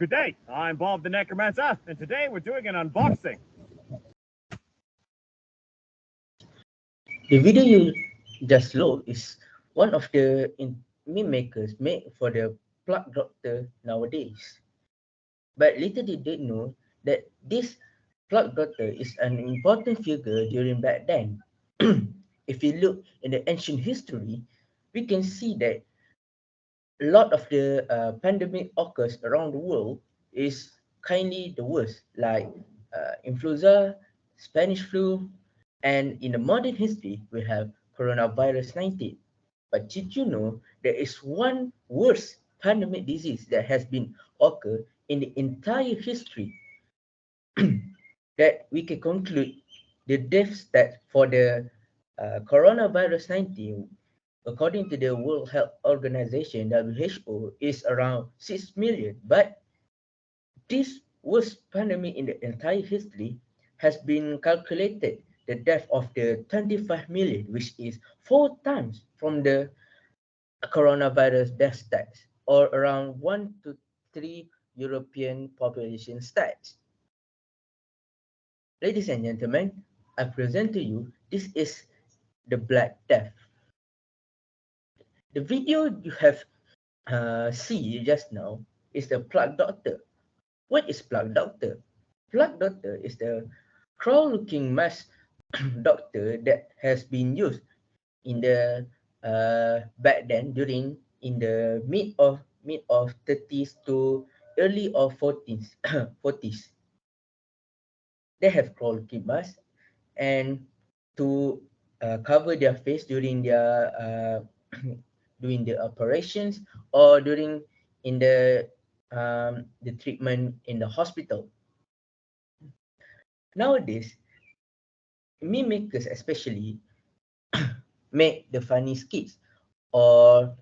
Good day, I'm Bob the Necromancer, and today we're doing an unboxing. The video you just load is one of the meme makers made for the plug doctor nowadays. But little did they know that this plug doctor is an important figure during back then. If you look in the ancient history, we can see that a lot of the pandemic occurs around the world is kindly the worst, like influenza, Spanish flu, and in the modern history, we have coronavirus 19. But did you know there is one worse pandemic disease that has been occurred in the entire history that we can conclude the death stat for the coronavirus 19 according to the World Health Organization WHO is around 6 million, but this worst pandemic in the entire history has been calculated the death of the 25 million, which is 4 times from the coronavirus death stats, or around 1 to 3 European population stats. Ladies and gentlemen, I present to you, this is the Black Death. The video you have see just now is the plug doctor. What is plug doctor? Plug doctor is the crow-looking mask doctor that has been used in the back then during in the mid of 30s to early of 40s 40s. They have crow-looking mask and to cover their face during their doing the operations or during in the treatment in the hospital. Nowadays, meme makers especially make the funny skits or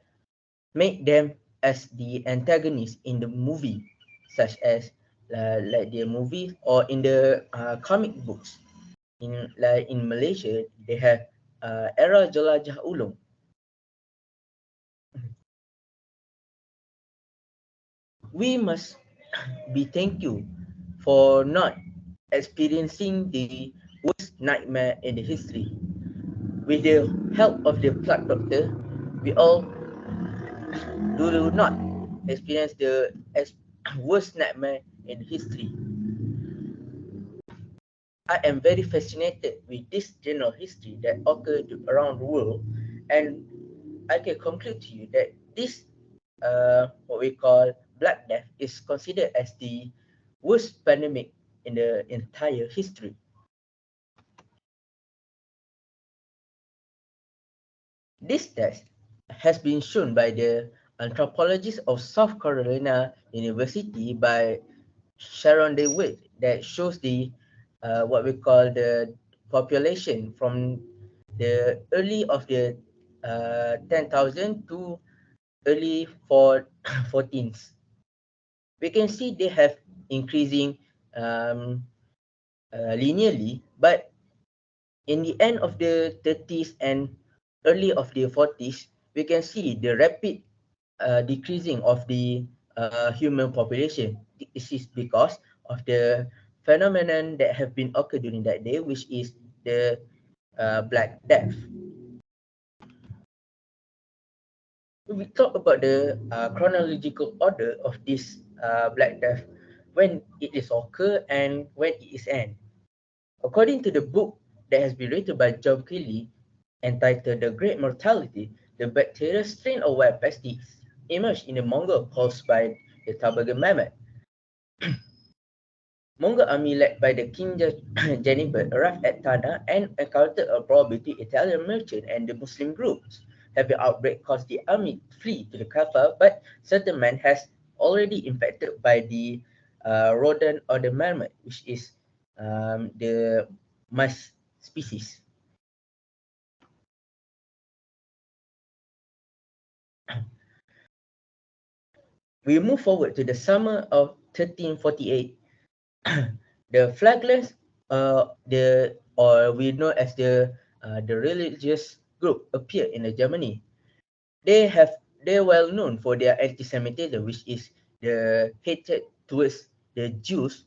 make them as the antagonist in the movie, such as like the movie or in the comic books. In Malaysia, they have Era Jelajah Ulung. We must be thank you for not experiencing the worst nightmare in the history. With the help of the plug doctor, we all do not experience the worst nightmare in history. I am very fascinated with this general history that occurred around the world, and I can conclude to you that this what we call Black Death is considered as the worst pandemic in the entire history. This test has been shown by the anthropologist of South Carolina University by Sharon DeWitt that shows the what we call the population from the early of the 10,000 to early 14th. We can see they have increasing um, linearly, but in the end of the 30s and early of the 40s, we can see the rapid decreasing of the human population. This is because of the phenomenon that have been occurred during that day, which is the Black Death. We talk about the chronological order of this Black Death, when it is occur and when it is end. According to the book that has been written by John Kelly entitled The Great Mortality, the bacterial strain of White Pestis emerged in the Mongol caused by the Tabagan mammoth. Mongol army led by the King Janibert arrived at Tana and encountered a brawl between Italian merchant and the Muslim groups. Having outbreak caused the army to flee to the Kaffa, but certain man has already infected by the rodent or the mammoth, which is the mice species. We move forward to the summer of 1348. The flaglets, we know as the religious group appeared in Germany. They're well known for their anti-Semitism, which is the hatred towards the Jews,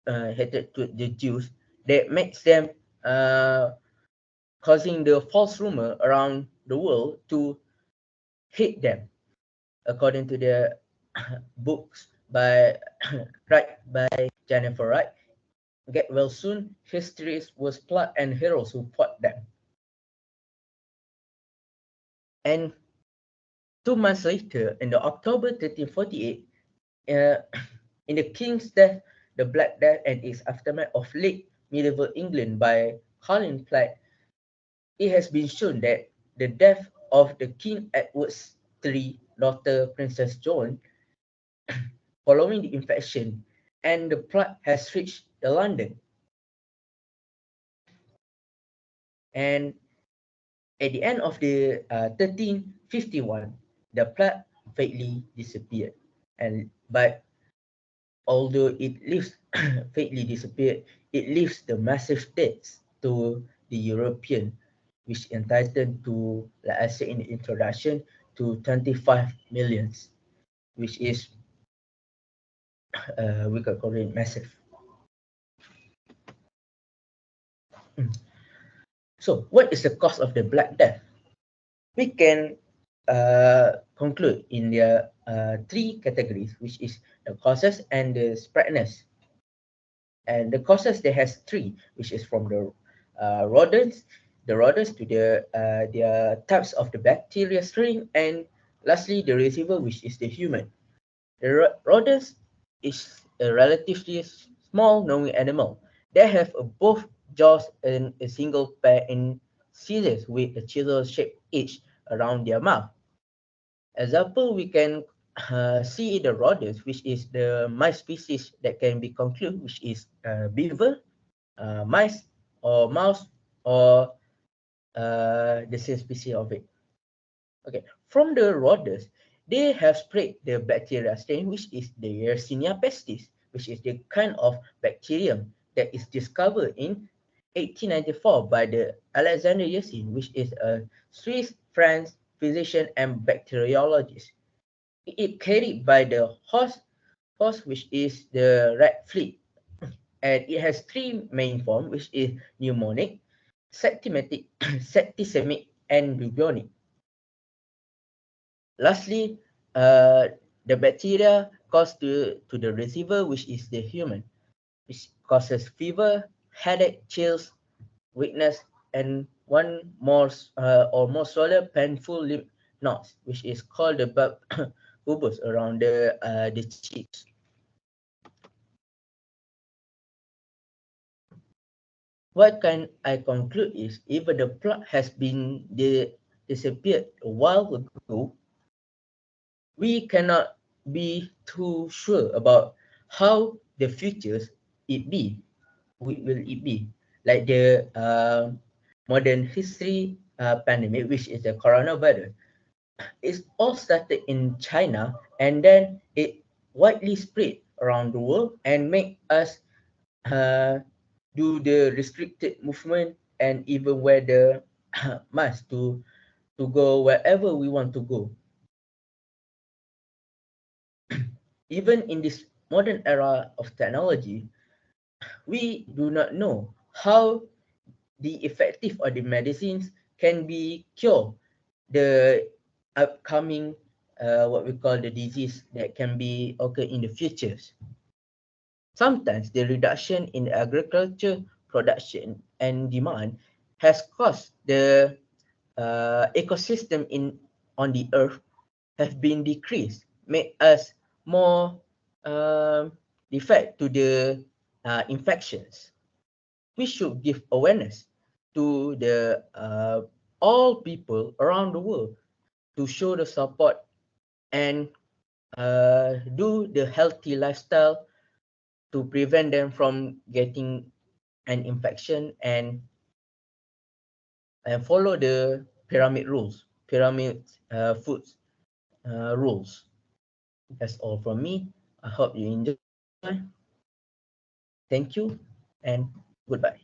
hatred to the Jews, that makes them causing the false rumor around the world to hate them, according to the books by by Jennifer Wright. Get well soon. History was plot and heroes who fought them. And 2 months later, in the October 1348, in the King's Death, the Black Death and its aftermath of late medieval England by Colin Platt, it has been shown that the death of the King Edward's daughter Princess Joan, following the infection, and the plot has reached the London. And at the end of the 1351, the plot fatally disappeared. But although it leaves fatally disappeared, it leaves the massive debts to the European, which entitled to, like I said in the introduction, to 25 millions, which is we could call it massive. So, what is the cause of the Black Death? We can conclude in the three categories, which is the causes and the spreadness. And the causes, there has three, which is from the rodents to the their types of the bacteria strain, and lastly the receiver, which is the human. The rodents is a relatively small knowing animal. They have both jaws and a single pair in scissors with a chisel-shaped edge around their mouth. Example, we can see the rodents, which is the mice species that can be concluded, which is beaver, mice, or mouse, or the same species of it. Okay, from the rodents, they have spread the bacteria strain, which is the Yersinia pestis, which is the kind of bacterium that is discovered in 1894 by the Alexander Yersin, which is a Swiss French physician and bacteriologist. It carried by the horse, which is the rat flea, and it has three main forms, which is pneumonic, septicemic, septicemic, and bubonic. Lastly, the bacteria cause to the receiver, which is the human, which causes fever, headache, chills, weakness, and one more or more swollen, painful lymph nodes, which is called the bulbous around the cheeks. What can I conclude is, even the plot has been disappeared a while ago, we cannot be too sure about how the futures will it be. Like the modern history pandemic, which is the coronavirus. It's all started in China, and then it widely spread around the world and make us do the restricted movement and even wear the mask to go wherever we want to go. Even in this modern era of technology, we do not know how the effective of the medicines can be cure the upcoming what we call the disease that can be occur in the futures. Sometimes the reduction in agriculture production and demand has caused the ecosystem on the earth have been decreased, make us more defect to the infections. We should give awareness to the all people around the world to show the support and do the healthy lifestyle to prevent them from getting an infection, and follow the pyramid foods rules. That's all from me. I hope you enjoy. Thank you and goodbye.